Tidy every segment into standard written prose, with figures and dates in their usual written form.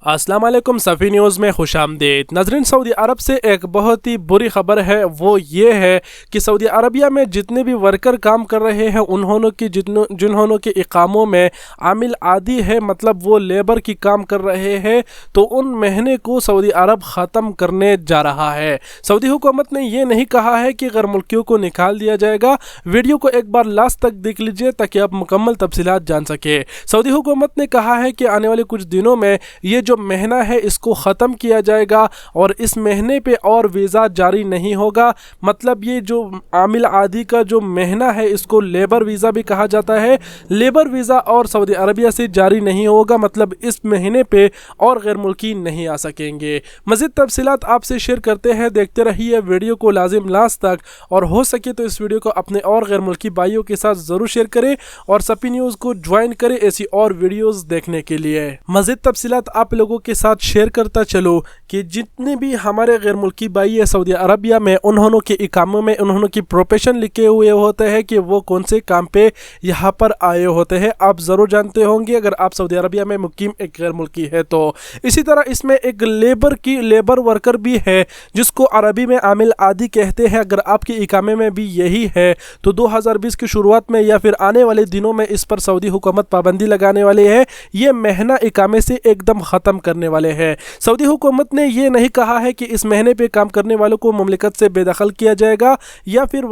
अस्सलाम वालेकुम सफ़ी न्यूज़ में खुश आमदीद। नाज़रीन, सऊदी अरब से एक बहुत ही बुरी खबर है, वो ये है कि सऊदी अरबिया में जितने भी वर्कर काम कर रहे हैं जिन्होंने के इकामों में आमिल आदी है, मतलब वो लेबर की काम कर रहे हैं, तो उन महीने को सऊदी अरब ख़त्म करने जा रहा है। सऊदी हुकूमत ने ये नहीं कहा है कि गैर मुल्कियों को निकाल दिया जाएगा। वीडियो को एक बार लास्ट तक देख लीजिए ताकि आप मुकम्मल तफसीलात जान सके। सऊदी हुकूमत ने कहा है कि आने वाले कुछ दिनों में ये जो महीना है इसको ख़त्म किया जाएगा और इस महीने पे और वीज़ा जारी नहीं होगा। मतलब ये जो आमिल आदी का जो महीना है इसको लेबर वीज़ा भी कहा जाता है। लेबर वीज़ा और सऊदी अरबिया से जारी नहीं होगा, मतलब इस महीने पे और गैर मुल्की नहीं आ सकेंगे। मज़ीद तफसीलात आपसे शेयर करते हैं, देखते रहिए वीडियो को लाजिम लास्ट तक, और हो सके तो इस वीडियो को अपने और गैर मुल्की भाइयों के साथ ज़रूर शेयर करें और सफ़ी न्यूज़ को ज्वाइन करें ऐसी और वीडियोज़ देखने के लिए। मज़ीद तफसीलात आप लोगों के साथ शेयर करता चलो कि जितने भी हमारे गैर मुल्की भाई है सऊदी अरबिया में, उन्होंने के इकामों में उन्होंने की प्रोफेशन लिखे हुए होते हैं कि वो कौन से काम पे यहाँ पर आए होते हैं। आप ज़रूर जानते होंगे अगर आप सऊदी अरबिया में मुकीम एक गैर मुल्की है तो। इसी तरह इसमें एक लेबर वर्कर भी है जिसको अरबी में आमिल आदी कहते हैं। अगर आपके इकामे में भी यही है तो 2020 की शुरुआत में या फिर आने वाले दिनों में इस पर सऊदी हुकूमत पाबंदी लगाने वाली है। ये महीना इकामे से एकदम ख़त्म करने वाले हैं। सऊदी हुकूमत ने ये नहीं कहा है कि इस महीने पे काम करने वालों को मुमलिकत से बेदखल किया जाएगा या फिर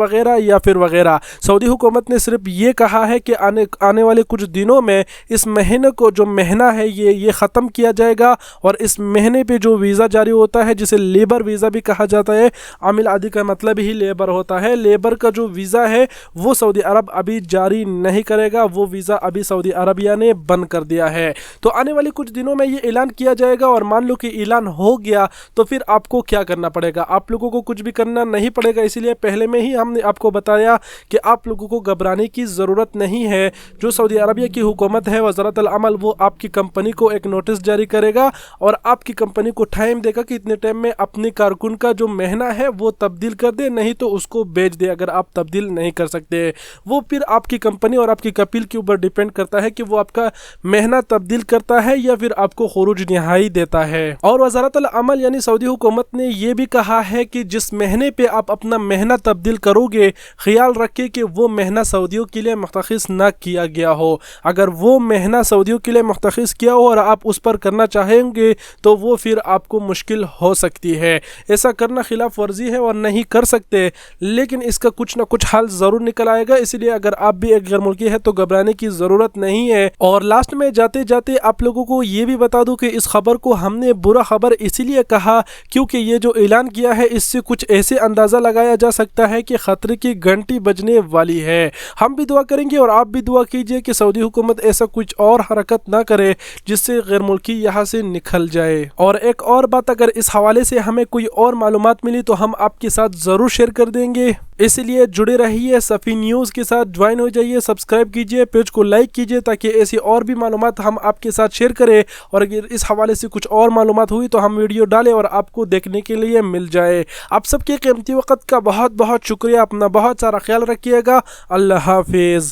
वगैरह। सऊदी हुकूमत ने सिर्फ ये कहा है कि आने वाले कुछ दिनों में इस महीने को जो महीना है ये ख़त्म किया जाएगा और इस महीने पे जो वीज़ा जारी होता है जिसे लेबर वीज़ा भी कहा जाता है, आमिल आदी का मतलब ही लेबर होता है। लेबर का जो वीज़ा है वो सऊदी अरब अभी जारी नहीं करेगा, वो वीज़ा अभी सऊदी अरबिया ने बंद कर दिया है। तो आने वाले कुछ दिनों में ये ऐलान किया जाएगा और मान लो कि ऐलान हो गया तो फिर आपको क्या करना पड़ेगा। आप लोगों को कुछ भी करना नहीं पड़ेगा, इसीलिए पहले में ही हमने आपको बताया कि आप लोगों को घबराने की ज़रूरत नहीं है। जो सऊदी अरबिया की हुकूमत है वज़ारत अल अमल, वो आपकी कंपनी को एक नोटिस जारी करेगा और आपकी कंपनी को टाइम देगा कि इतने टाइम में अपने कारकुन का जो महीना है वो तब्दील कर दे, नहीं तो उसको बेच दे। अगर आप तब्दील नहीं कर सकते वो फिर आपकी कंपनी और आपकी कपील के ऊपर डिपेंड करता है कि वो आपका महीना तब्दील करता है या फिर आपको खुरूज निहाई देता है। और वज़ारत अल अमल यानी सऊदी हुकूमत ने यह भी कहा है कि जिस महीने पे आप अपना महीना तब्दील करोगे ख्याल रखें कि वो महीना सऊदियों के लिए मुख्तसिस ना किया गया हो। अगर वो महीना सऊदियों के लिए मुख्तसिस किया हो और आप उस पर करना चाहेंगे तो वो फिर आपको मुश्किल हो सकती है। ऐसा करना खिलाफ वर्जी है और नहीं कर सकते, लेकिन इसका कुछ ना कुछ हल ज़रूर निकल आएगा। इसलिए अगर आप भी एक गैर मुल्की है तो घबराने की ज़रूरत नहीं है। और लास्ट में जाते जाते आप लोगों को ये भी बता दूं कि इस खबर को हमने बुरा खबर इसीलिए कहा क्योंकि ये जो ऐलान किया है इससे कुछ ऐसे अंदाज़ा लगाया जा सकता है कि ख़तरे की घंटी बजने वाली है। हम भी दुआ करेंगे और आप भी दुआ कीजिए कि सऊदी हुकूमत ऐसा कुछ और हरकत ना करे जिससे गैर मुल्की यहाँ से निकल जाए। और एक और बात, अगर इस हवाले से हमें कोई और मालूमात मिली तो हम आपके साथ ज़रूर शेयर कर देंगे। इसलिए जुड़े रहिए, सफ़ी न्यूज़ के साथ ज्वाइन हो जाइए, सब्सक्राइब कीजिए, पेज को लाइक कीजिए ताकि ऐसी और भी मालूमात हम आपके साथ शेयर करें। और अगर इस हवाले से कुछ और मालूमात हुई तो हम वीडियो डालें और आपको देखने के लिए मिल जाए। आप सबके कीमती वक़्त का बहुत बहुत शुक्रिया। अपना बहुत सारा ख्याल रखिएगा। अल्लाह हाफिज़।